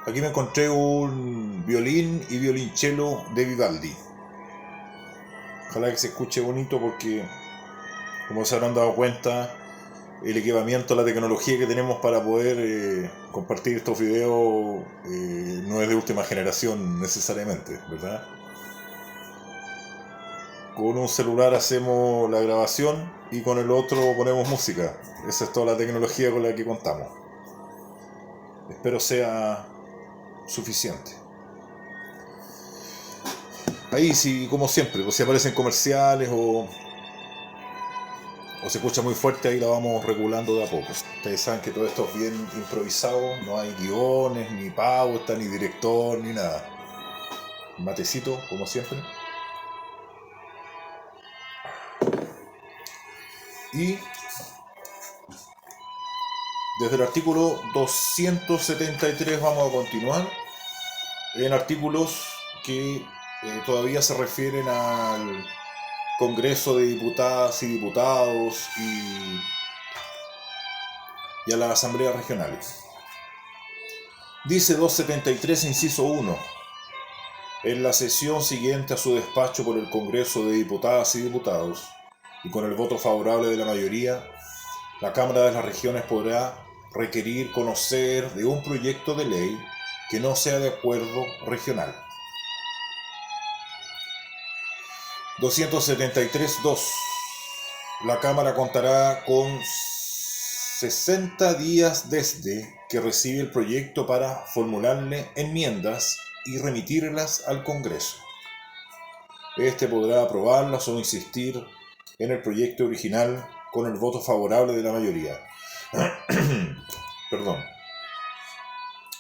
Aquí me encontré un violín y violonchelo de Vivaldi. Ojalá que se escuche bonito porque, como se habrán dado cuenta, el equipamiento, la tecnología que tenemos para poder compartir estos videos no es de última generación necesariamente, ¿verdad? Con un celular hacemos la grabación y con el otro ponemos música. Esa es toda la tecnología con la que contamos. Espero sea suficiente. Ahí sí, como siempre, pues si aparecen comerciales o se escucha muy fuerte, ahí la vamos regulando de a poco. Ustedes saben que todo esto es bien improvisado, no hay guiones, ni pauta, ni director, ni nada. Matecito, como siempre. Y desde el artículo 273 vamos a continuar en artículos que todavía se refieren al Congreso de Diputadas y Diputados y a las asambleas regionales. Dice 273, inciso 1. En la sesión siguiente a su despacho por el Congreso de Diputadas y Diputados, y con el voto favorable de la mayoría, la Cámara de las Regiones podrá requerir conocer de un proyecto de ley que no sea de acuerdo regional. 273.2. La Cámara contará con 60 días desde que recibe el proyecto para formularle enmiendas y remitirlas al Congreso. Este podrá aprobarlas o insistir en el proyecto original con el voto favorable de la mayoría. Perdón.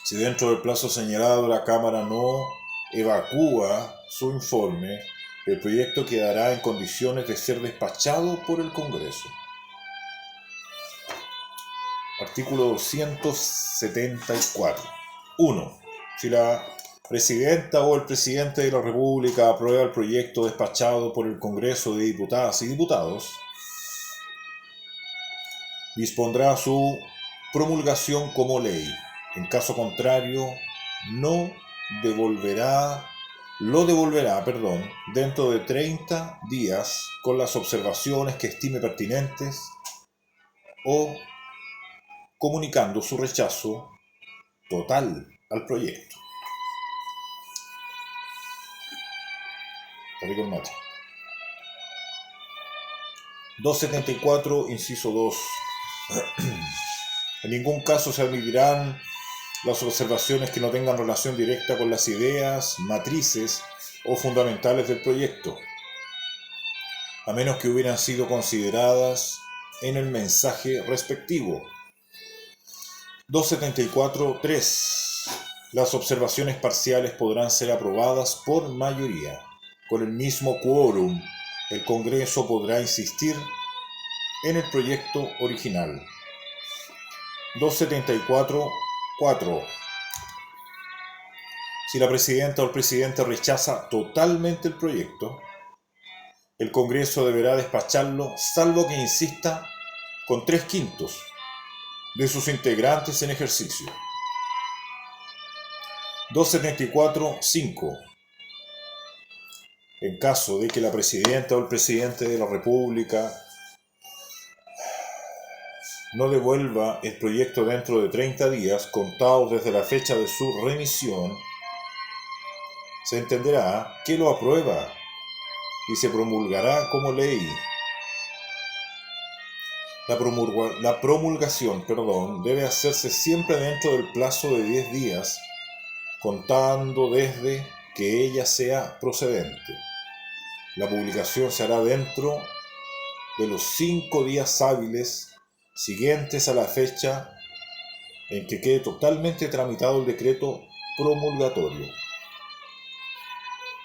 Si dentro del plazo señalado la Cámara no evacúa su informe, el proyecto quedará en condiciones de ser despachado por el Congreso. Artículo 274. 1. Si la Presidenta o el Presidente de la República aprueba el proyecto despachado por el Congreso de Diputadas y Diputados, dispondrá su promulgación como ley. En caso contrario, lo devolverá dentro de 30 días con las observaciones que estime pertinentes o comunicando su rechazo total al proyecto. Rico el mate. 274, inciso 2. En ningún caso se admitirán las observaciones que no tengan relación directa con las ideas, matrices o fundamentales del proyecto, a menos que hubieran sido consideradas en el mensaje respectivo. 274.3. Las observaciones parciales podrán ser aprobadas por mayoría. Con el mismo quórum, el Congreso podrá insistir en el proyecto original. 274.4. Si la Presidenta o el Presidente rechaza totalmente el proyecto, el Congreso deberá despacharlo salvo que insista con 3/5 de sus integrantes en ejercicio. 274.5. En caso de que la Presidenta o el Presidente de la República no devuelva el proyecto dentro de 30 días contados desde la fecha de su remisión, se entenderá que lo aprueba y se promulgará como ley. La promulgación debe hacerse siempre dentro del plazo de 10 días, contando desde que ella sea procedente. La publicación se hará dentro de los 5 días hábiles siguientes a la fecha en que quede totalmente tramitado el decreto promulgatorio.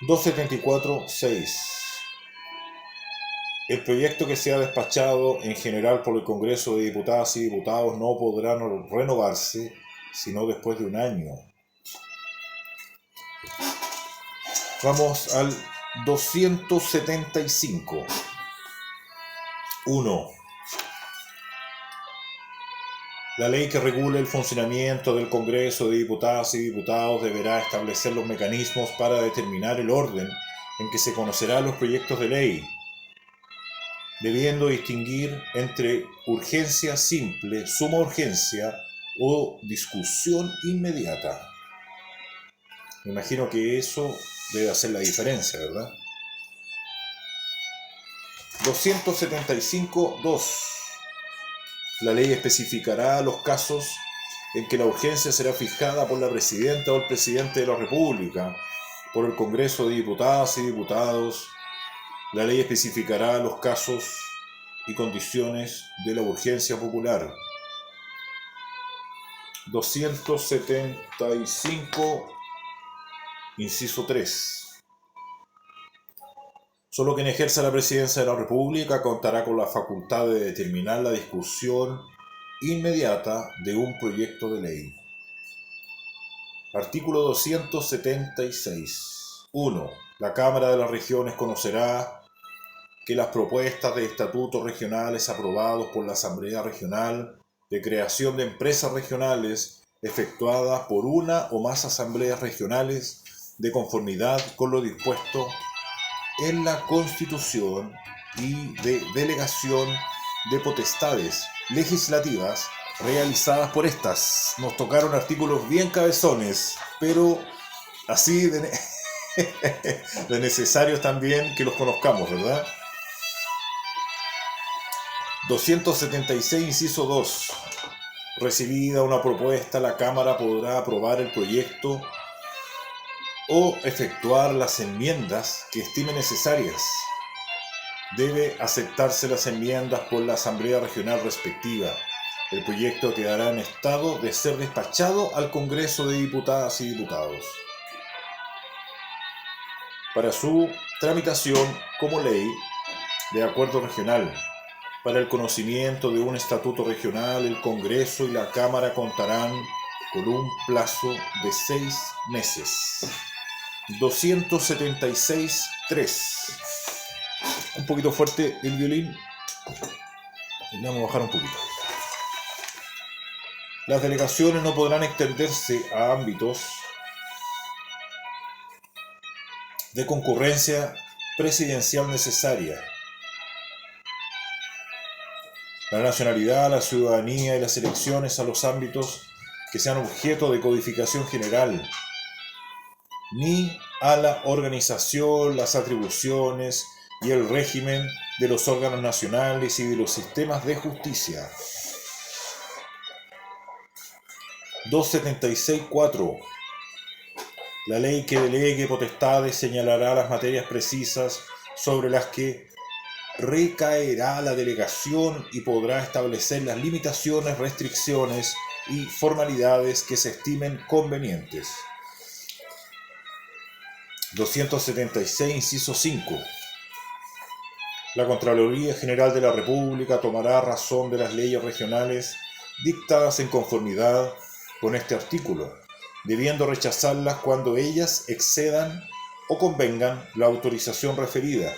274.6. El proyecto que sea despachado en general por el Congreso de Diputadas y Diputados no podrá renovarse sino después de un año. Vamos al 275. 1. La ley que regule el funcionamiento del Congreso de Diputadas y Diputados deberá establecer los mecanismos para determinar el orden en que se conocerán los proyectos de ley, debiendo distinguir entre urgencia simple, suma urgencia o discusión inmediata. Me imagino que eso debe hacer la diferencia, ¿verdad? 275.2. La ley especificará los casos en que la urgencia será fijada por la Presidenta o el Presidente de la República, por el Congreso de Diputadas y Diputados. La ley especificará los casos y condiciones de la urgencia popular. 275, inciso 3. Solo quien ejerza la presidencia de la República contará con la facultad de determinar la discusión inmediata de un proyecto de ley. Artículo 276. 1. La Cámara de las Regiones conocerá que las propuestas de estatutos regionales aprobados por la Asamblea Regional de creación de empresas regionales efectuadas por una o más asambleas regionales de conformidad con lo dispuesto en la Constitución y de delegación de potestades legislativas realizadas por estas. Nos tocaron artículos bien cabezones, pero así de necesarios también que los conozcamos, ¿verdad? 276, inciso 2. Recibida una propuesta, la Cámara podrá aprobar el proyecto o efectuar las enmiendas que estime necesarias. Debe aceptarse las enmiendas por la Asamblea Regional respectiva. El proyecto quedará en estado de ser despachado al Congreso de Diputadas y Diputados para su tramitación como ley de acuerdo regional. Para el conocimiento de un estatuto regional, el Congreso y la Cámara contarán con un plazo de 6 meses. 276.3. Un poquito fuerte el violín. Vamos a bajar un poquito. Las delegaciones no podrán extenderse a ámbitos de concurrencia presidencial necesaria. La nacionalidad, la ciudadanía y las elecciones a los ámbitos que sean objeto de codificación general, ni a la organización, las atribuciones y el régimen de los órganos nacionales y de los sistemas de justicia. 276.4. La ley que delegue potestades señalará las materias precisas sobre las que recaerá la delegación y podrá establecer las limitaciones, restricciones y formalidades que se estimen convenientes. 276, inciso 5. La Contraloría General de la República tomará razón de las leyes regionales dictadas en conformidad con este artículo, debiendo rechazarlas cuando ellas excedan o convengan la autorización referida.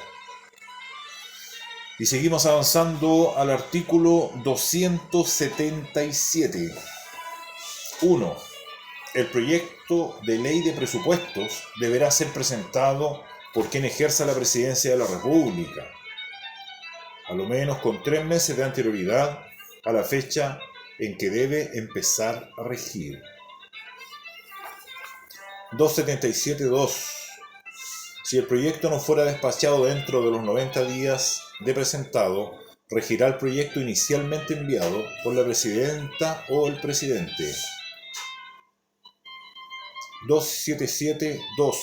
Y seguimos avanzando al artículo 277. 1. El proyecto de ley de presupuestos deberá ser presentado por quien ejerza la presidencia de la República, a lo menos con 3 meses de anterioridad a la fecha en que debe empezar a regir. 277.2. Si el proyecto no fuera despachado dentro de los 90 días de presentado, regirá el proyecto inicialmente enviado por la presidenta o el presidente. 277.2.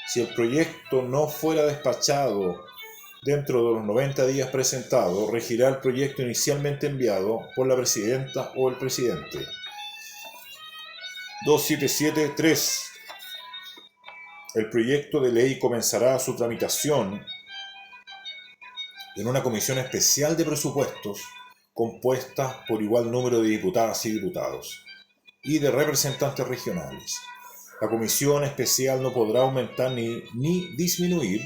Si el proyecto no fuera despachado dentro de los 90 días presentado, regirá el proyecto inicialmente enviado por la presidenta o el presidente. 277.3. El proyecto de ley comenzará su tramitación en una comisión especial de presupuestos compuesta por igual número de diputadas y diputados y de representantes regionales. La comisión especial no podrá aumentar ni disminuir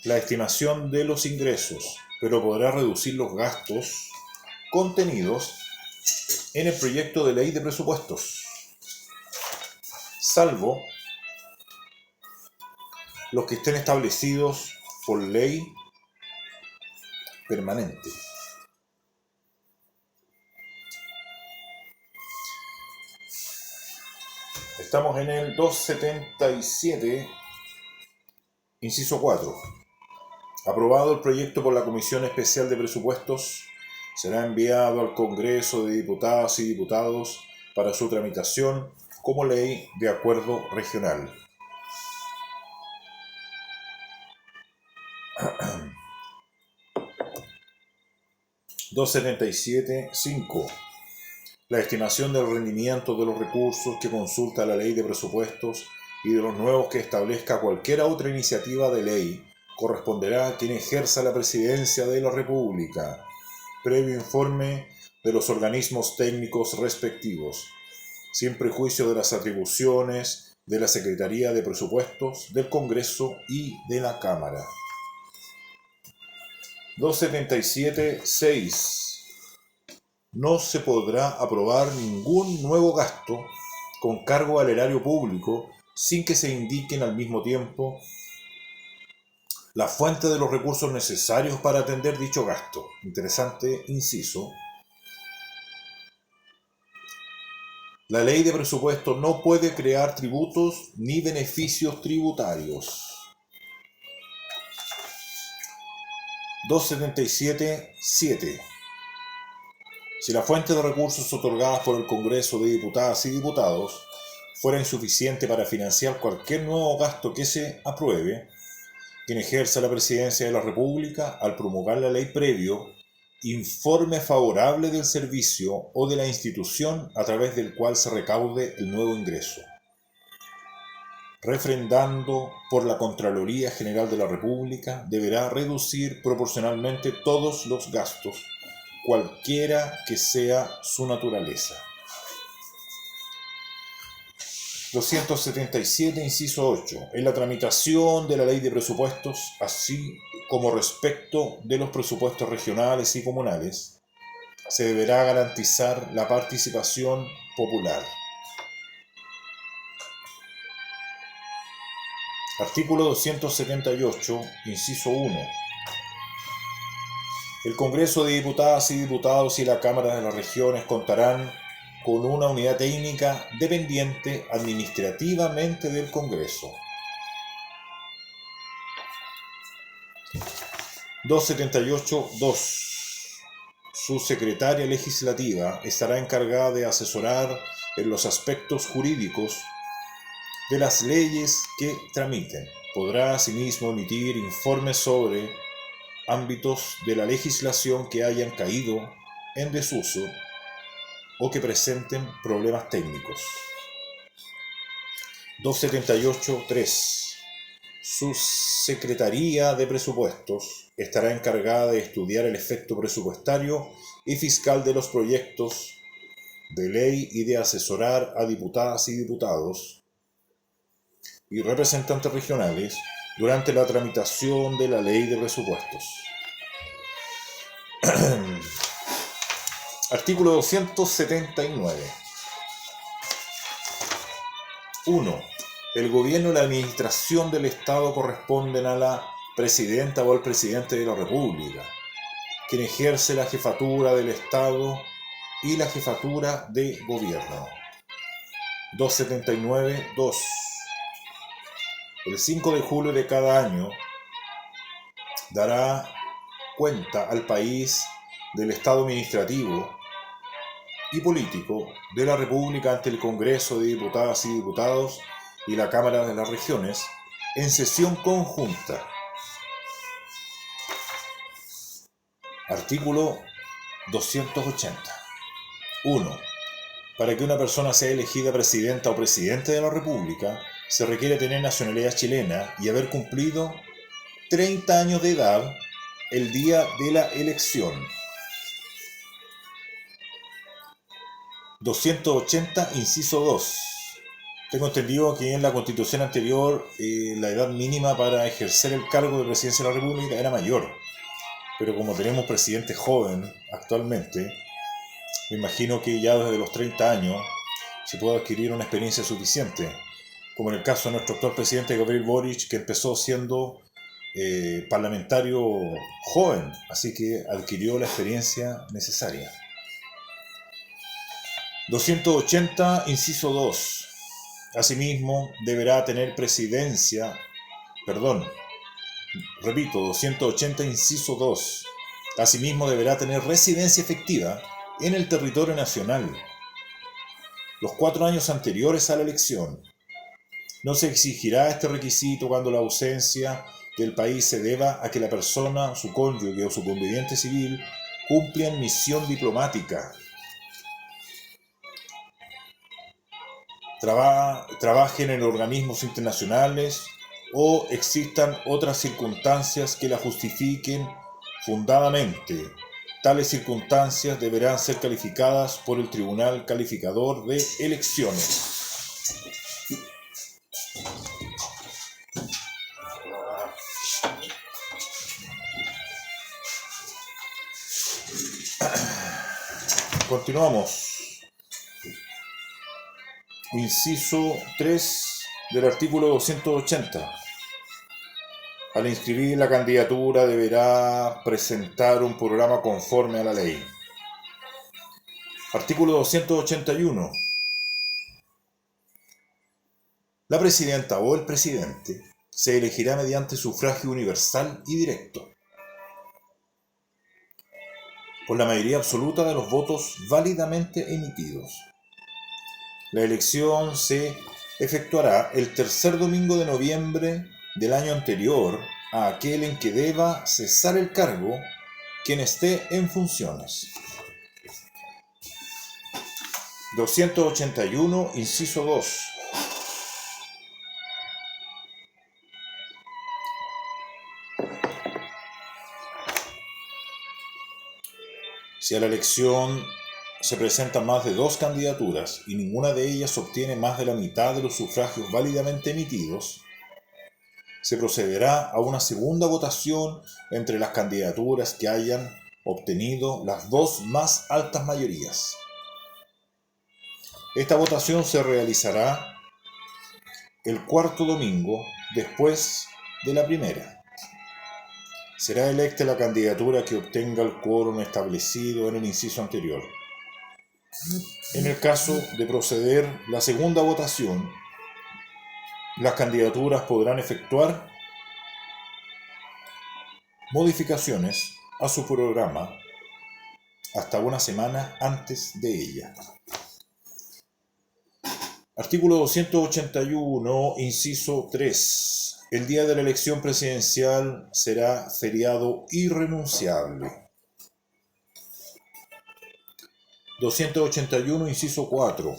la estimación de los ingresos, pero podrá reducir los gastos contenidos en el proyecto de ley de presupuestos, salvo los que estén establecidos por ley permanente. Estamos en el 277, inciso 4. Aprobado el proyecto por la Comisión Especial de Presupuestos, será enviado al Congreso de Diputadas y Diputados para su tramitación como ley de acuerdo regional. (277.5) La estimación del rendimiento de los recursos que consulta la Ley de Presupuestos y de los nuevos que establezca cualquier otra iniciativa de ley corresponderá a quien ejerza la presidencia de la República, previo informe de los organismos técnicos respectivos, sin prejuicio de las atribuciones de la Secretaría de Presupuestos, del Congreso y de la Cámara. 277.6. No se podrá aprobar ningún nuevo gasto con cargo al erario público sin que se indiquen al mismo tiempo la fuente de los recursos necesarios para atender dicho gasto. Interesante inciso. La ley de presupuesto no puede crear tributos ni beneficios tributarios. 277.7. Si la fuente de recursos otorgadas por el Congreso de Diputadas y Diputados fuera insuficiente para financiar cualquier nuevo gasto que se apruebe, quien ejerza la presidencia de la República, al promulgar la ley previo, informe favorable del servicio o de la institución a través del cual se recaude el nuevo ingreso, refrendando por la Contraloría General de la República, deberá reducir proporcionalmente todos los gastos, cualquiera que sea su naturaleza. 277, inciso 8. En la tramitación de la ley de presupuestos, así como respecto de los presupuestos regionales y comunales, se deberá garantizar la participación popular. Artículo 278, inciso 1. El Congreso de Diputadas y Diputados y la Cámara de las Regiones contarán con una unidad técnica dependiente administrativamente del Congreso. 278.2. Su secretaria legislativa estará encargada de asesorar en los aspectos jurídicos de las leyes que tramiten. Podrá asimismo emitir informes sobre ámbitos de la legislación que hayan caído en desuso o que presenten problemas técnicos. 278.3. Su Secretaría de Presupuestos estará encargada de estudiar el efecto presupuestario y fiscal de los proyectos de ley y de asesorar a diputadas y diputados y representantes regionales durante la tramitación de la ley de presupuestos. Artículo 279. 1. El gobierno y la administración del Estado corresponden a la presidenta o al presidente de la República, quien ejerce la jefatura del Estado y la jefatura de gobierno. 279.2. El 5 de julio de cada año dará cuenta al país del estado administrativo y político de la República ante el Congreso de Diputadas y Diputados y la Cámara de las Regiones en sesión conjunta. Artículo 280. 1. Para que una persona sea elegida presidenta o presidente de la República, se requiere tener nacionalidad chilena y haber cumplido 30 años de edad el día de la elección. 280, inciso 2. Tengo entendido que en la Constitución anterior la edad mínima para ejercer el cargo de presidencia de la República era mayor, pero como tenemos presidente joven actualmente, Me imagino que ya desde los 30 años se puede adquirir una experiencia suficiente, como en el caso de nuestro actual presidente Gabriel Boric, que empezó siendo parlamentario joven, así que adquirió la experiencia necesaria. 280, inciso 2. Asimismo, deberá tener repito, 280, inciso 2. Asimismo, deberá tener residencia efectiva en el territorio nacional los 4 años anteriores a la elección. No se exigirá este requisito cuando la ausencia del país se deba a que la persona, su cónyuge o su conviviente civil cumplan misión diplomática, trabajen en organismos internacionales o existan otras circunstancias que la justifiquen fundadamente. Tales circunstancias deberán ser calificadas por el Tribunal Calificador de Elecciones. Continuamos. Inciso 3 del artículo 280. Al inscribir la candidatura deberá presentar un programa conforme a la ley. Artículo 281. La presidenta o el presidente se elegirá mediante sufragio universal y directo, por la mayoría absoluta de los votos válidamente emitidos. La elección se efectuará el tercer domingo de noviembre del año anterior a aquel en que deba cesar el cargo quien esté en funciones. 281, inciso 2. Si a la elección se presentan más de 2 candidaturas y ninguna de ellas obtiene más de la mitad de los sufragios válidamente emitidos, se procederá a una segunda votación entre las candidaturas que hayan obtenido las 2 más altas mayorías. Esta votación se realizará el cuarto domingo después de la primera. Será electa la candidatura que obtenga el quórum establecido en el inciso anterior. En el caso de proceder la segunda votación, las candidaturas podrán efectuar modificaciones a su programa hasta una semana antes de ella. Artículo 281, inciso 3. El día de la elección presidencial será feriado irrenunciable. 281, inciso 4.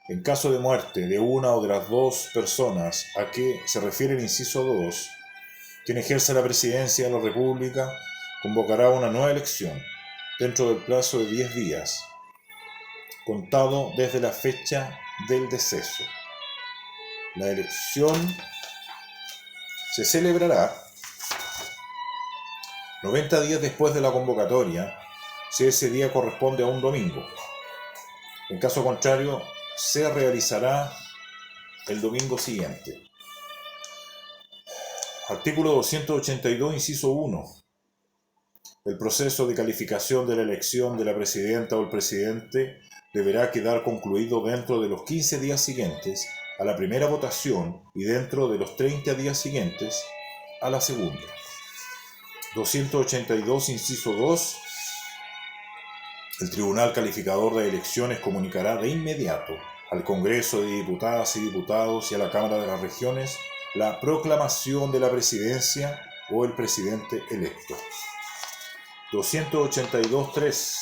En caso de muerte de una o de las 2 personas a que se refiere el inciso 2, quien ejerce la presidencia de la República convocará una nueva elección dentro del plazo de 10 días, contado desde la fecha del deceso. La elección se celebrará 90 días después de la convocatoria, si ese día corresponde a un domingo. En caso contrario, se realizará el domingo siguiente. Artículo 282, inciso 1. El proceso de calificación de la elección de la presidenta o el presidente deberá quedar concluido dentro de los 15 días siguientes a la primera votación y dentro de los 30 días siguientes a la segunda. 282, inciso 2. El Tribunal Calificador de Elecciones comunicará de inmediato al Congreso de Diputadas y Diputados y a la Cámara de las Regiones la proclamación de la presidencia o el presidente electo. 282.3.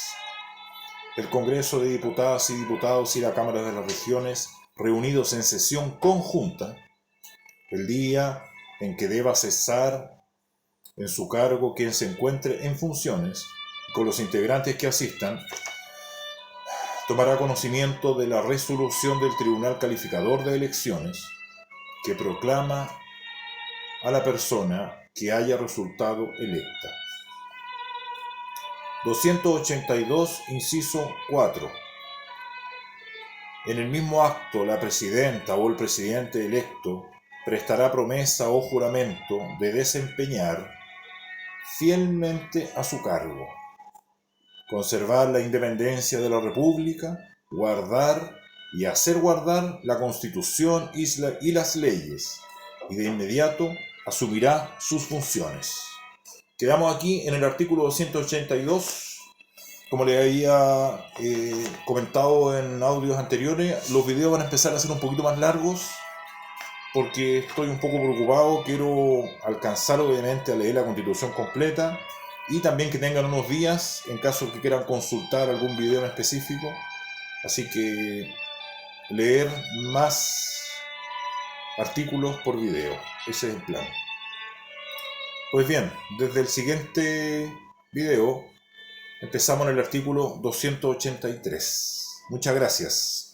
El Congreso de Diputadas y Diputados y la Cámara de las Regiones, reunidos en sesión conjunta, el día en que deba cesar en su cargo quien se encuentre en funciones, con los integrantes que asistan, tomará conocimiento de la resolución del Tribunal Calificador de Elecciones que proclama a la persona que haya resultado electa. 282, inciso 4. En el mismo acto, la presidenta o el presidente electo prestará promesa o juramento de desempeñar fielmente a su cargo, conservar la independencia de la República, guardar y hacer guardar la Constitución y las leyes, y de inmediato asumirá sus funciones. Quedamos aquí en el artículo 282. Como les había comentado en audios anteriores, los videos van a empezar a ser un poquito más largos porque estoy un poco preocupado. Quiero alcanzar obviamente a leer la Constitución completa y también que tengan unos días en caso que quieran consultar algún video en específico. Así que leer más artículos por video, ese es el plan. Pues bien, desde el siguiente video empezamos en el artículo 283. Muchas gracias.